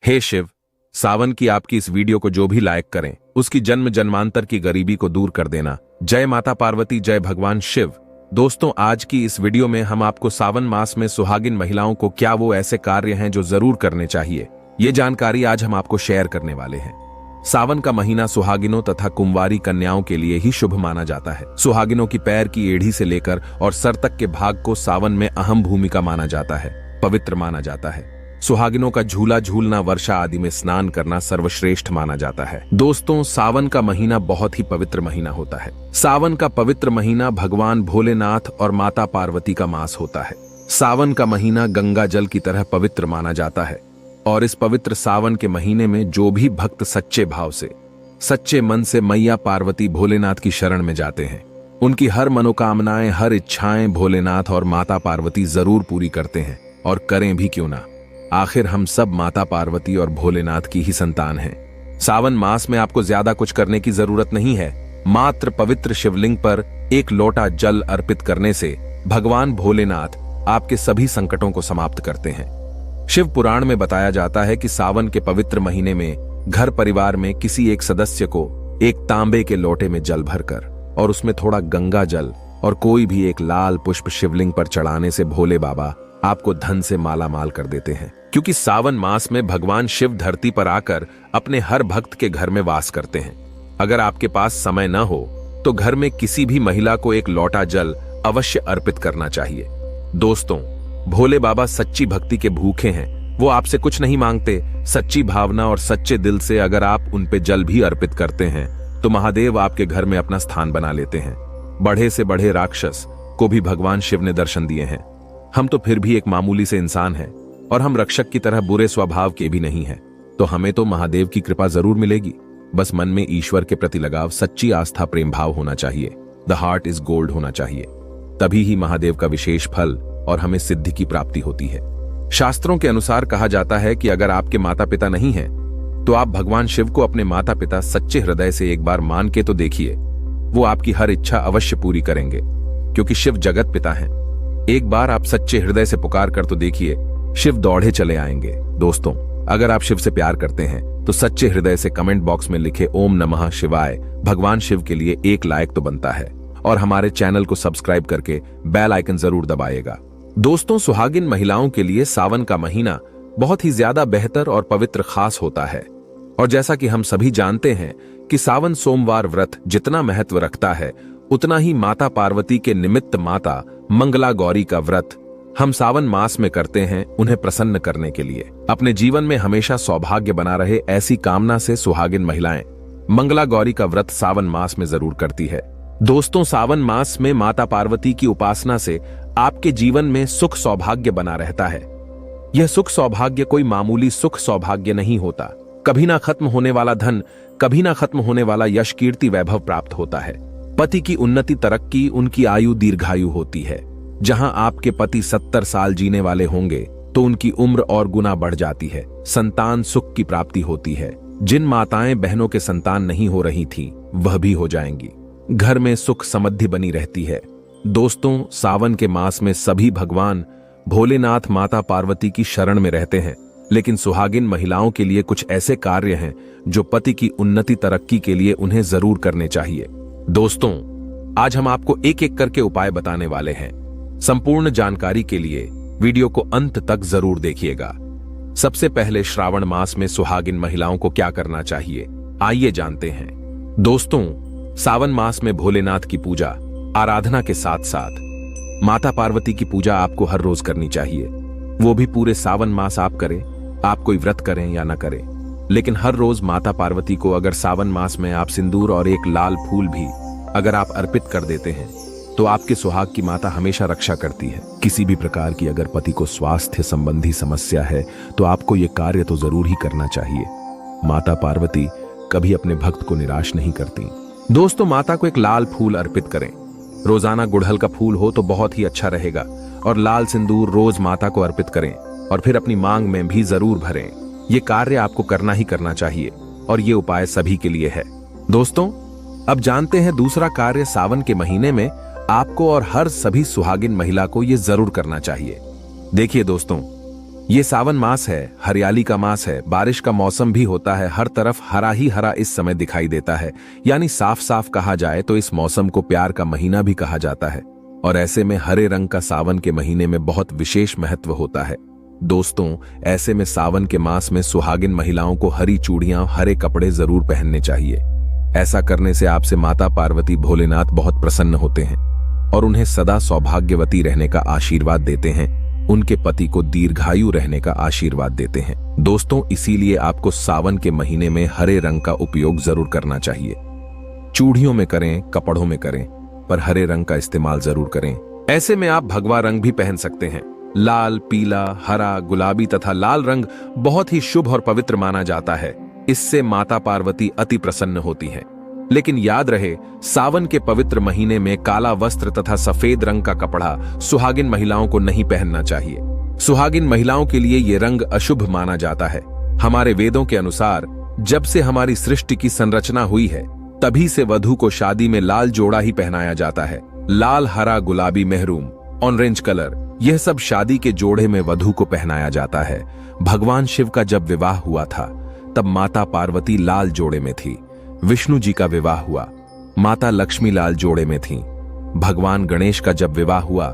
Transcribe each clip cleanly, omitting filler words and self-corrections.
हे शिव, सावन की आपकी इस वीडियो को जो भी लाइक करें उसकी जन्म जन्मांतर की गरीबी को दूर कर देना। जय माता पार्वती, जय भगवान शिव। दोस्तों, आज की इस वीडियो में हम आपको सावन मास में सुहागिन महिलाओं को क्या वो ऐसे कार्य हैं जो जरूर करने चाहिए, ये जानकारी आज हम आपको शेयर करने वाले हैं। सावन का महीना सुहागिनों तथा कुंवारी कन्याओं के लिए ही शुभ माना जाता है। सुहागिनों की पैर की एड़ी से लेकर और सर तक के भाग को सावन में अहम भूमिका माना जाता है, पवित्र माना जाता है। सुहागिनों का झूला झूलना, वर्षा आदि में स्नान करना सर्वश्रेष्ठ माना जाता है। दोस्तों, सावन का महीना बहुत ही पवित्र महीना होता है। सावन का पवित्र महीना भगवान भोलेनाथ और माता पार्वती का मास होता है। सावन का महीना गंगा जल की तरह पवित्र माना जाता है और इस पवित्र सावन के महीने में जो भी भक्त सच्चे भाव से, सच्चे मन से मैया पार्वती भोलेनाथ की शरण में जाते हैं, उनकी हर मनोकामनाएं, हर इच्छाएं भोलेनाथ और माता पार्वती जरूर पूरी करते हैं, और करें भी क्यों ना। आखिर हम सब माता पार्वती और भोलेनाथ की ही संतान हैं। सावन मास में आपको ज्यादा कुछ करने की जरूरत नहीं है। मात्र पवित्र शिवलिंग पर एक लोटा जल अर्पित करने से भगवान भोलेनाथ आपके सभी संकटों को समाप्त करते हैं। शिव पुराण में बताया जाता है कि सावन के पवित्र महीने में घर परिवार में किसी एक सदस्य को एक तांबे के लोटे में जल भरकर और उसमें थोड़ा गंगा जल और कोई भी एक लाल पुष्प शिवलिंग पर चढ़ाने से भोले बाबा आपको धन से माला माल कर देते हैं। क्योंकि सावन मास में भगवान शिव धरती पर आकर अपने हर भक्त के घर में वास करते हैं। अगर आपके पास समय न हो तो घर में किसी भी महिला को एक लोटा जल अवश्य अर्पित करना चाहिए। दोस्तों, भोले बाबा सच्ची भक्ति के भूखे हैं। वो आपसे कुछ नहीं मांगते। सच्ची भावना और सच्चे दिल से अगर आप उन पे जल भी अर्पित करते हैं तो महादेव आपके घर में अपना स्थान बना लेते हैं। बढ़े से बढ़े राक्षस को भी भगवान शिव ने दर्शन दिए हैं। हम तो फिर भी एक मामूली से इंसान हैं और हम रक्षक की तरह बुरे स्वभाव के भी नहीं हैं, तो हमें तो महादेव की कृपा जरूर मिलेगी। बस मन में ईश्वर के प्रति लगाव, सच्ची आस्था, प्रेम भाव होना चाहिए। द हार्ट इज गोल्ड होना चाहिए। तभी ही महादेव का विशेष फल और हमें सिद्धि की प्राप्ति होती है। शास्त्रों के अनुसार कहा जाता है कि अगर आपके माता पिता नहीं हैं तो आप भगवान शिव को अपने माता पिता सच्चे हृदय से एक बार मान के तो देखिए। वो आपकी हर इच्छा अवश्य पूरी करेंगे, क्योंकि शिव जगत पिता हैं। एक बार आप सच्चे हृदय से पुकार कर तो देखिए, शिव दौड़े चले आएंगे। दोस्तों, अगर आप शिव से प्यार करते हैं तो सच्चे हृदय से कमेंट बॉक्स में लिखे ओम नमः शिवाय भगवान शिव के लिए एक लाइक तो बनता है, और हमारे चैनल को सब्सक्राइब करके बेल आइकन जरूर दबाइएगा। दोस्तों, सुहागिन महिलाओं के लिए सावन का महीना बहुत ही ज्यादा बेहतर और पवित्र खास होता है। और जैसा कि हम सभी जानते हैं कि सावन सोमवार व्रत जितना महत्व रखता है, उतना ही माता पार्वती के निमित्त माता मंगला गौरी का व्रत हम सावन मास में करते हैं, उन्हें प्रसन्न करने के लिए। अपने जीवन में हमेशा सौभाग्य बना रहे, ऐसी कामना से सुहागिन महिलाएं मंगला गौरी का व्रत सावन मास में जरूर करती है। दोस्तों, सावन मास में माता पार्वती की उपासना से आपके जीवन में सुख सौभाग्य बना रहता है। यह सुख सौभाग्य कोई मामूली सुख सौभाग्य नहीं होता। कभी ना खत्म होने वाला धन, कभी ना खत्म होने वाला यश, कीर्ति, वैभव प्राप्त होता है। पति की उन्नति, तरक्की, उनकी आयु दीर्घायु होती है। जहां आपके पति 70 साल जीने वाले होंगे तो उनकी उम्र और गुना बढ़ जाती है। संतान सुख की प्राप्ति होती है। जिन माताएं बहनों के संतान नहीं हो रही थी वह भी हो जाएंगी। घर में सुख समृद्धि बनी रहती है। दोस्तों, सावन के मास में सभी भगवान भोलेनाथ माता पार्वती की शरण में रहते हैं, लेकिन सुहागिन महिलाओं के लिए कुछ ऐसे कार्य हैं जो पति की उन्नति, तरक्की के लिए उन्हें जरूर करने चाहिए। दोस्तों, आज हम आपको एक एक करके उपाय बताने वाले हैं। संपूर्ण जानकारी के लिए वीडियो को अंत तक जरूर देखिएगा। सबसे पहले श्रावण मास में सुहागिन महिलाओं को क्या करना चाहिए, आइए जानते हैं। दोस्तों, सावन मास में भोलेनाथ की पूजा आराधना के साथ साथ माता पार्वती की पूजा आपको हर रोज करनी चाहिए। वो भी पूरे सावन मास आप करें, आप कोई व्रत करें या ना करें, लेकिन हर रोज माता पार्वती को अगर सावन मास में आप सिंदूर और एक लाल फूल भी अगर आप अर्पित कर देते हैं तो आपके सुहाग की माता हमेशा रक्षा करती है। किसी भी प्रकार की अगर पति को स्वास्थ्य संबंधी समस्या है तो आपको यह कार्य तो जरूर ही करना चाहिए। माता पार्वती कभी अपने भक्त को निराश नहीं करती। दोस्तों, माता को एक लाल फूल अर्पित करें। रोजाना गुड़हल का फूल हो तो बहुत ही अच्छा रहेगा, और लाल सिंदूर रोज माता को अर्पित करें और फिर अपनी मांग में भी जरूर भरें। ये कार्य आपको करना ही करना चाहिए और ये उपाय सभी के लिए है। दोस्तों, अब जानते हैं दूसरा कार्य सावन के महीने में आपको और हर सभी सुहागिन महिला को यह जरूर करना चाहिए। देखिए दोस्तों, ये सावन मास है, हरियाली का मास है, बारिश का मौसम भी होता है, हर तरफ हरा ही हरा इस समय दिखाई देता है। यानी साफ साफ कहा जाए तो इस मौसम को प्यार का महीना भी कहा जाता है। और ऐसे में हरे रंग का सावन के महीने में बहुत विशेष महत्व होता है। दोस्तों, ऐसे में सावन के मास में सुहागिन महिलाओं को हरी चूड़ियां, हरे कपड़े जरूर पहनने चाहिए। ऐसा करने से आपसे माता पार्वती भोलेनाथ बहुत प्रसन्न होते हैं और उन्हें सदा सौभाग्यवती रहने का आशीर्वाद देते हैं, उनके पति को दीर्घायु रहने का आशीर्वाद देते हैं। दोस्तों, इसीलिए आपको सावन के महीने में हरे रंग का उपयोग जरूर करना चाहिए। चूड़ियों में करें, कपड़ों में करें, पर हरे रंग का इस्तेमाल जरूर करें। ऐसे में आप भगवा रंग भी पहन सकते हैं। लाल, पीला, हरा, गुलाबी तथा लाल रंग बहुत ही शुभ और पवित्र माना जाता है। इससे माता पार्वती अति प्रसन्न होती हैं। लेकिन याद रहे, सावन के पवित्र महीने में काला वस्त्र तथा सफेद रंग का कपड़ा सुहागिन महिलाओं को नहीं पहनना चाहिए। सुहागिन महिलाओं के लिए ये रंग अशुभ माना जाता है। हमारे वेदों के अनुसार जब से हमारी सृष्टि की संरचना हुई है, तभी से वधू को शादी में लाल जोड़ा ही पहनाया जाता है। लाल, हरा, गुलाबी, मेहरून, ऑरेंज कलर, यह सब शादी के जोड़े में वधू को पहनाया जाता है। भगवान शिव का जब विवाह हुआ था, तब माता पार्वती लाल जोड़े में थी। विष्णु जी का विवाह हुआ, माता लक्ष्मी लाल जोड़े में थीं। भगवान गणेश का जब विवाह हुआ,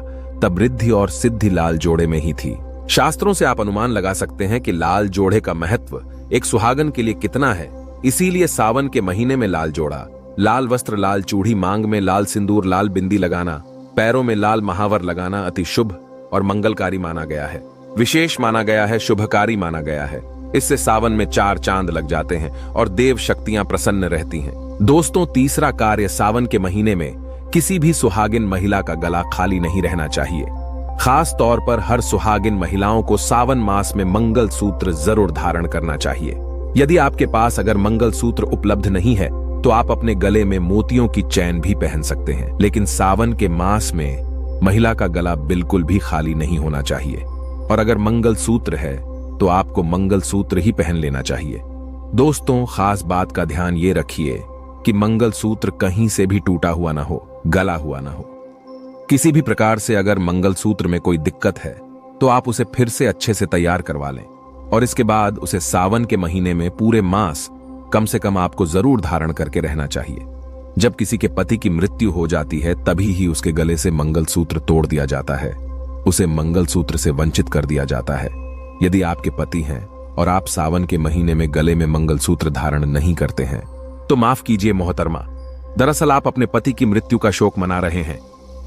तब रिद्धि और सिद्धि लाल जोड़े में ही थी। शास्त्रों से आप अनुमान लगा सकते हैं कि लाल जोड़े का महत्व एक सुहागन के लिए कितना है। इसीलिए सावन के महीने में लाल जोड़ा, लाल वस्त्र, लाल चूड़ी, मांग में लाल सिंदूर, लाल बिंदी लगाना, पैरों में लाल महावर लगाना अति शुभ और मंगलकारी माना गया है। विशेष माना गया है, शुभकारी माना गया है। इससे सावन में 4 चांद लग जाते हैं और देव शक्तियां प्रसन्न रहती हैं। दोस्तों, तीसरा कार्य, सावन के महीने में किसी भी सुहागिन महिला का गला खाली नहीं रहना चाहिए। खास तौर पर हर सुहागिन महिलाओं को सावन मास में मंगल सूत्र जरूर धारण करना चाहिए। यदि आपके पास अगर मंगल सूत्र उपलब्ध नहीं है, तो आप अपने गले में मोतियों की चैन भी पहन सकते हैं। लेकिन सावन के मास में महिला का गला बिल्कुल भी खाली नहीं होना चाहिए। और अगर मंगल सूत्र है, तो आपको मंगल सूत्र ही पहन लेना चाहिए। दोस्तों, खास बात का ध्यान ये रखिए कि मंगल सूत्र कहीं से भी टूटा हुआ ना हो, गला हुआ ना हो। किसी भी प्रकार से अगर मंगल सूत्र में कोई दिक्कत है, तो आप उसे फिर से अच्छे से तैयार करवा लें और इसके बाद उसे सावन के महीने में पूरे मास कम से कम आपको जरूर धारण करके रहना चाहिए। जब किसी के पति की मृत्यु हो जाती है, तभी ही उसके गले से मंगल सूत्र तोड़ दिया जाता है, उसे मंगल सूत्र से वंचित कर दिया जाता है। यदि आपके पति हैं और आप सावन के महीने में गले में मंगलसूत्र धारण नहीं करते हैं, तो माफ कीजिए मोहतरमा, दरअसल आप अपने पति की मृत्यु का शोक मना रहे हैं।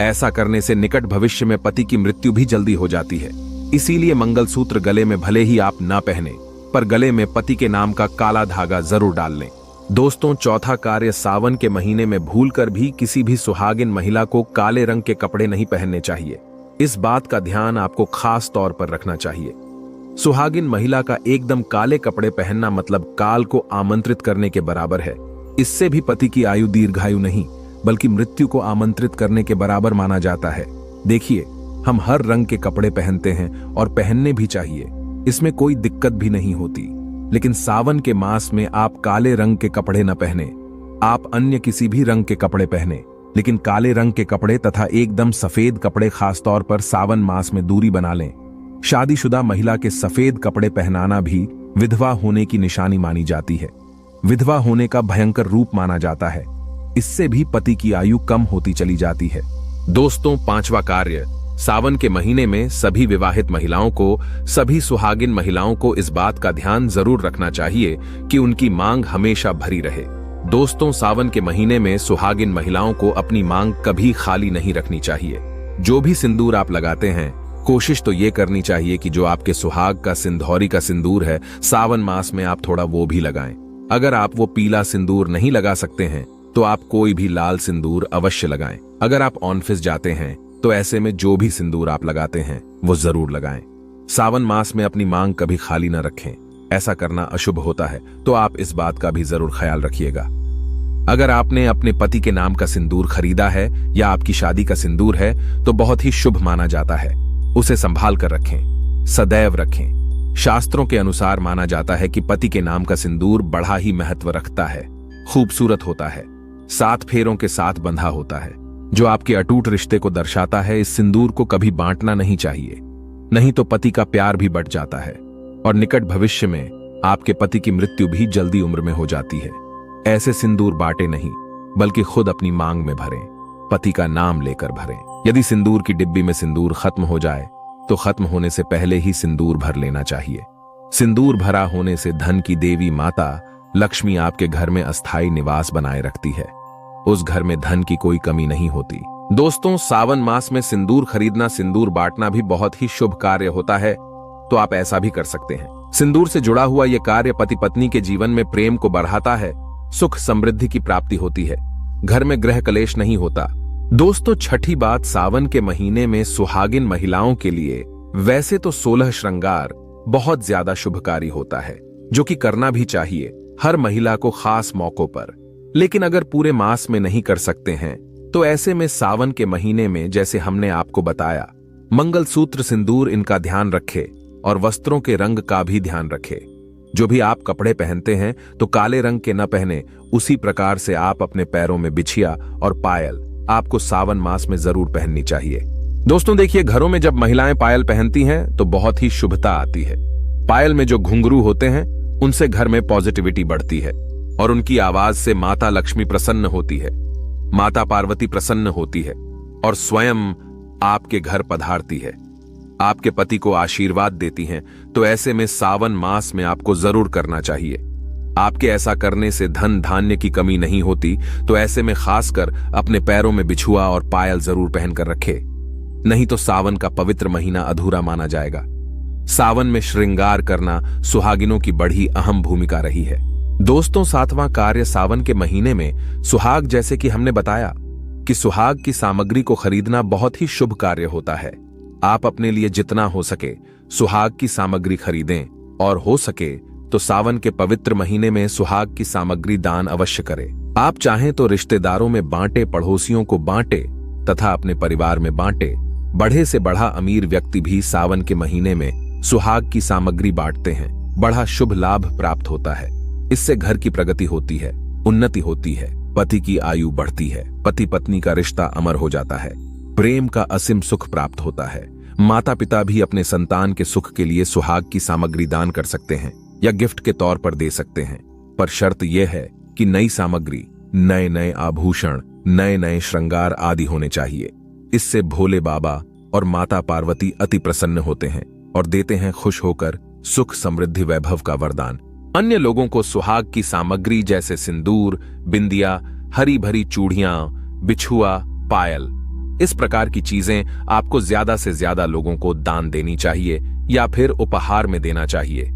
ऐसा करने से निकट भविष्य में पति की मृत्यु भी जल्दी हो जाती है। इसीलिए मंगलसूत्र गले में भले ही आप ना पहने, पर गले में पति के नाम का काला धागा जरूर डाल लें। दोस्तों, चौथा कार्य, सावन के महीने में भूलकर भी किसी भी सुहागिन महिला को काले रंग के कपड़े नहीं पहनने चाहिए। इस बात का ध्यान आपको खास तौर पर रखना चाहिए। सुहागिन महिला का एकदम काले कपड़े पहनना मतलब काल को आमंत्रित करने के बराबर है। इससे भी पति की आयु दीर्घायु नहीं, बल्कि मृत्यु को आमंत्रित करने के बराबर माना जाता है। देखिए, हम हर रंग के कपड़े पहनते हैं और पहनने भी चाहिए, इसमें कोई दिक्कत भी नहीं होती। लेकिन सावन के मास में आप काले रंग के कपड़े न पहने। आप अन्य किसी भी रंग के कपड़े पहने, लेकिन काले रंग के कपड़े तथा एकदम सफेद कपड़े खासतौर पर सावन मास में दूरी बना लें। शादीशुदा महिला के सफेद कपड़े पहनाना भी विधवा होने की निशानी मानी जाती है। विधवा होने का भयंकर रूप माना जाता है। इससे भी पति की आयु कम होती चली जाती है। दोस्तों, पांचवा कार्य, सावन के महीने में सभी विवाहित महिलाओं को, सभी सुहागिन महिलाओं को इस बात का ध्यान जरूर रखना चाहिए कि उनकी मांग हमेशा भरी रहे। दोस्तों, सावन के महीने में सुहागिन महिलाओं को अपनी मांग कभी खाली नहीं रखनी चाहिए। जो भी सिंदूर आप लगाते हैं, कोशिश तो ये करनी चाहिए कि जो आपके सुहाग का सिंदौरी का सिंदूर है, सावन मास में आप थोड़ा वो भी लगाएं। अगर आप वो पीला सिंदूर नहीं लगा सकते हैं, तो आप कोई भी लाल सिंदूर अवश्य लगाएं। अगर आप ऑफिस जाते हैं, तो ऐसे में जो भी सिंदूर आप लगाते हैं, वो जरूर लगाएं। सावन मास में अपनी मांग कभी खाली न रखें, ऐसा करना अशुभ होता है, तो आप इस बात का भी जरूर ख्याल रखिएगा। अगर आपने अपने पति के नाम का सिंदूर खरीदा है या आपकी शादी का सिंदूर है, तो बहुत ही शुभ माना जाता है। उसे संभाल कर रखें, सदैव रखें। शास्त्रों के अनुसार माना जाता है कि पति के नाम का सिंदूर बड़ा ही महत्व रखता है, खूबसूरत होता है, 7 फेरों के साथ बंधा होता है, जो आपके अटूट रिश्ते को दर्शाता है। इस सिंदूर को कभी बांटना नहीं चाहिए। नहीं तो पति का प्यार भी बढ़ जाता है और निकट भविष्य में आपके पति की मृत्यु भी जल्दी उम्र में हो जाती है। ऐसे सिंदूर बांटे नहीं, बल्कि खुद अपनी मांग में भरें, पति का नाम लेकर भरें। यदि सिंदूर की डिब्बी में सिंदूर खत्म हो जाए तो खत्म होने से पहले ही सिंदूर भर लेना चाहिए। सिंदूर भरा होने से धन की देवी माता लक्ष्मी आपके घर में अस्थायी निवास बनाए रखती है। उस घर में धन की कोई कमी नहीं होती। दोस्तों, सावन मास में सिंदूर खरीदना, सिंदूर बांटना भी बहुत ही शुभ कार्य होता है, तो आप ऐसा भी कर सकते हैं। सिंदूर से जुड़ा हुआ यह कार्य पति पत्नी के जीवन में प्रेम को बढ़ाता है, सुख समृद्धि की प्राप्ति होती है, घर में गृह कलेश नहीं होता। दोस्तों, छठी बात, सावन के महीने में सुहागिन महिलाओं के लिए वैसे तो 16 श्रृंगार बहुत ज्यादा शुभकारी होता है, जो कि करना भी चाहिए हर महिला को खास मौकों पर। लेकिन अगर पूरे मास में नहीं कर सकते हैं तो ऐसे में सावन के महीने में, जैसे हमने आपको बताया, मंगलसूत्र, सिंदूर, इनका ध्यान रखे और वस्त्रों के रंग का भी ध्यान रखे। जो भी आप कपड़े पहनते हैं तो काले रंग के न पहने, उसी प्रकार से आप अपने पैरों में बिछिया और पायल आपको सावन मास में जरूर पहननी चाहिए। दोस्तों देखिए, घरों में जब महिलाएं पायल पहनती हैं तो बहुत ही शुभता आती है। पायल में जो घुंघरू होते हैं उनसे घर में पॉजिटिविटी बढ़ती है और उनकी आवाज से माता लक्ष्मी प्रसन्न होती है, माता पार्वती प्रसन्न होती है और स्वयं आपके घर पधारती है, आपके पति को आशीर्वाद देती हैं। तो ऐसे में सावन मास में आपको जरूर करना चाहिए। आपके ऐसा करने से धन धान्य की कमी नहीं होती, तो ऐसे में खासकर अपने पैरों में बिछुआ और पायल जरूर पहनकर रखे, नहीं तो सावन का पवित्र महीना अधूरा माना जाएगा। सावन में श्रृंगार करना सुहागिनों की बड़ी अहम भूमिका रही है। दोस्तों, 7वां कार्य, सावन के महीने में सुहाग, जैसे कि हमने बताया कि सुहाग की सामग्री को खरीदना बहुत ही शुभ कार्य होता है। आप अपने लिए जितना हो सके सुहाग की सामग्री खरीदें और हो सके तो सावन के पवित्र महीने में सुहाग की सामग्री दान अवश्य करें। आप चाहें तो रिश्तेदारों में बांटे, पड़ोसियों को बांटे तथा अपने परिवार में बांटे। बढ़े से बढ़ा अमीर व्यक्ति भी सावन के महीने में सुहाग की सामग्री बांटते हैं। बड़ा शुभ लाभ प्राप्त होता है। इससे घर की प्रगति होती है, उन्नति होती है, पति की आयु बढ़ती है, पति पत्नी का रिश्ता अमर हो जाता है, प्रेम का असीम सुख प्राप्त होता है। माता पिता भी अपने संतान के सुख के लिए सुहाग की सामग्री दान कर सकते हैं या गिफ्ट के तौर पर दे सकते हैं, पर शर्त यह है कि नई सामग्री, नए नए आभूषण, नए नए श्रृंगार आदि होने चाहिए। इससे भोले बाबा और माता पार्वती अति प्रसन्न होते हैं और देते हैं खुश होकर सुख समृद्धि वैभव का वरदान। अन्य लोगों को सुहाग की सामग्री जैसे सिंदूर, बिंदिया, हरी भरी चूड़ियां, बिछुआ, पायल, इस प्रकार की चीजें आपको ज्यादा से ज्यादा लोगों को दान देनी चाहिए या फिर उपहार में देना चाहिए।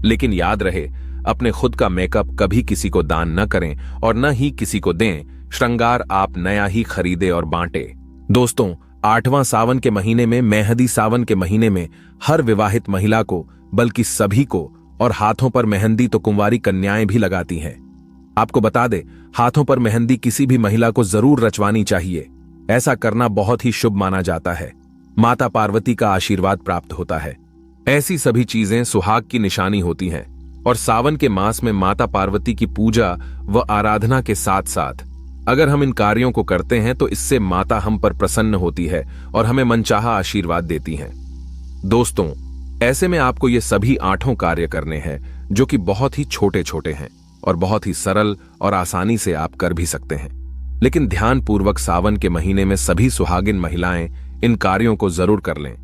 लेकिन याद रहे, अपने खुद का मेकअप कभी किसी को दान न करें और न ही किसी को दें। श्रृंगार आप नया ही खरीदे और बांटे। दोस्तों, 8वां सावन के महीने में, मेहंदी सावन के महीने में हर विवाहित महिला को, बल्कि सभी को, और हाथों पर मेहंदी तो कुंवारी कन्याएं भी लगाती हैं। आपको बता दे, हाथों पर मेहंदी किसी भी महिला को जरूर रचवानी चाहिए। ऐसा करना बहुत ही शुभ माना जाता है। माता पार्वती का आशीर्वाद प्राप्त होता है। ऐसी सभी चीजें सुहाग की निशानी होती हैं और सावन के मास में माता पार्वती की पूजा व आराधना के साथ साथ अगर हम इन कार्यों को करते हैं तो इससे माता हम पर प्रसन्न होती है और हमें मनचाहा आशीर्वाद देती हैं। दोस्तों, ऐसे में आपको ये सभी 8 कार्य करने हैं, जो कि बहुत ही छोटे छोटे हैं और बहुत ही सरल और आसानी से आप कर भी सकते हैं। लेकिन ध्यानपूर्वक सावन के महीने में सभी सुहागिन महिलाएं इन कार्यों को जरूर कर लें,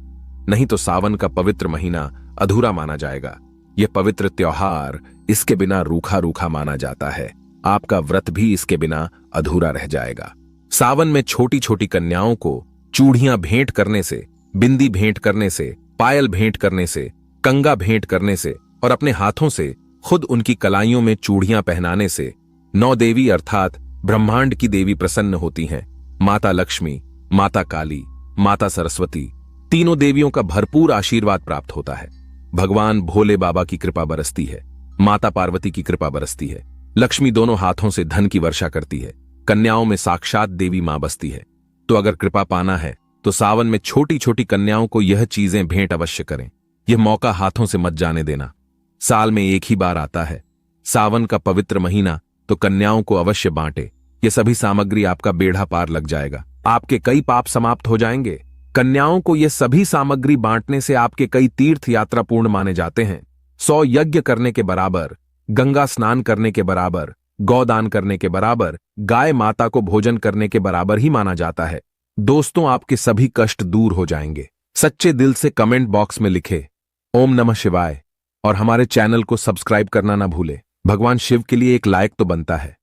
नहीं तो सावन का पवित्र महीना अधूरा माना जाएगा। यह पवित्र त्योहार इसके बिना रूखा रूखा माना जाता है। आपका व्रत भी इसके बिना अधूरा रह जाएगा। सावन में छोटी छोटी कन्याओं को चूड़ियां भेंट करने से, बिंदी भेंट करने से, पायल भेंट करने से, कंगा भेंट करने से और अपने हाथों से खुद उनकी कलाइयों में चूड़ियां पहनाने से 9 देवी अर्थात ब्रह्मांड की देवी प्रसन्न होती हैं। माता लक्ष्मी, माता काली, माता सरस्वती, तीनों देवियों का भरपूर आशीर्वाद प्राप्त होता है। भगवान भोले बाबा की कृपा बरसती है, माता पार्वती की कृपा बरसती है। लक्ष्मी दोनों हाथों से धन की वर्षा करती है। कन्याओं में साक्षात देवी मां बसती है। तो अगर कृपा पाना है तो सावन में छोटी छोटी कन्याओं को यह चीजें भेंट अवश्य करें। यह मौका हाथों से मत जाने देना। साल में एक ही बार आता है, सावन का पवित्र महीना, तो कन्याओं को अवश्य बांटे। ये सभी सामग्री आपका बेड़ा पार लग जाएगा। आपके कई पाप समाप्त हो जाएंगे, कन्याओं को ये सभी सामग्री बांटने से आपके कई तीर्थ यात्रा पूर्ण माने जाते हैं। 100 यज्ञ करने के बराबर, गंगा स्नान करने के बराबर, गौदान करने के बराबर, गाय माता को भोजन करने के बराबर ही माना जाता है। दोस्तों, आपके सभी कष्ट दूर हो जाएंगे। सच्चे दिल से कमेंट बॉक्स में लिखे ओम नमः शिवाय और हमारे चैनल को सब्सक्राइब करना ना भूले। भगवान शिव के लिए एक लाइक तो बनता है।